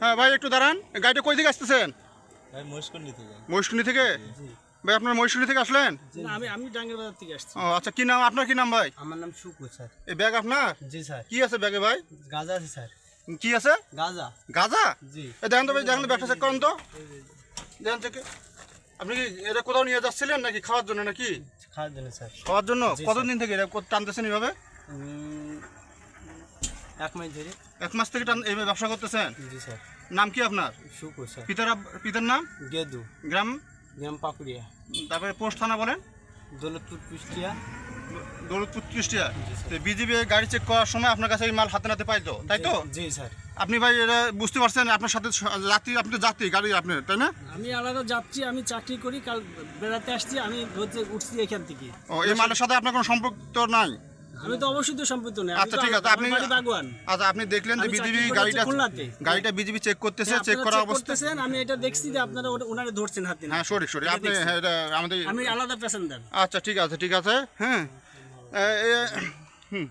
হ্যাঁ ভাই একটু দাঁড়ান। গাড়িটা কই থেকে আসতেছেন? ভাই মহেশখালী থেকে। মহেশখালী থেকে? জি। ভাই আপনার মহেশখালী থেকে আসলেন? না, আমি টাঙ্গাইল বাজার থেকে আসছি। ও আচ্ছা, কি নাম আপনার? কি নাম ভাই? আমার নাম শুকুর স্যার। এই ব্যাগ আপনার? জি স্যার। কি আছে ব্যাগে ভাই? গাঁজা আছে স্যার। কি আছে? গাঁজা। গাঁজা? জি। এই দেখেন তো ভাই, দেখেন তো ব্যাগটা চেক করেন তো। দেখেন থেকে। আপনি কি এটা কোথাও নিয়ে যাচ্ছিলেন নাকি খাওয়ার জন্য নাকি? খাওয়ার জন্য স্যার। খাওয়ার জন্য? জি, কতদিন থেকে এটা টানতেছেন এইভাবে? 1 মাস ধরে। 1 মাস থেকে এইভাবে ব্যবসা করতেছেন? জি স্যার। নাম কি আপনার? শুকুর স্যার। পিতার নাম? গেদু। গ্রাম? গ্রাম পাকুড়িয়া। তারপরে পোস্ট থানা বলেন? দৌলতপুর কুষ্টিয়া। দৌলতপুর কুষ্টিয়া। জি স্যার। তো বিজিবি গাড়ি চেক করার সময় আপনার কাছে এই মাল হাতে নাতে পাইতো, তাই তো? জি স্যার। আপনি ভাই এটা বুঝতে পারছেন আপনার সাথে যাত্রী, আপনি তো যাত্রী গাড়ি আপনার, তাই না? আমি আলাদা যাচ্ছি, আমি চাকরি করি, কাল বেড়াতে আসছি, আমি রোজে উঠছি এখান থেকে। ও, এই মালের সাথে আপনার কোনো সম্পর্ক তো নাই? আমি তো অবশ্যই তো সম্পৃক্ত নেই। আচ্ছা ঠিক আছে, আপনি আচ্ছা আপনি দেখলেন যে আমি বিজিবি চাকরি করি হচ্ছে খুলনাতে। গাড়িটা বিজিবি চেক করতেছে, চেক করা অবস্থা। আমি এটা দেখছি যে আপনারা ওনারে ধরছেন হাতে। হ্যাঁ সরি এটা আপনি, দেখছি। হ্যাঁ, এটা আমাদের। আমি আলাদা প্যাসেঞ্জার। আচ্ছা ঠিক আছে ঠিক আছে, হ্যাঁ। হুম।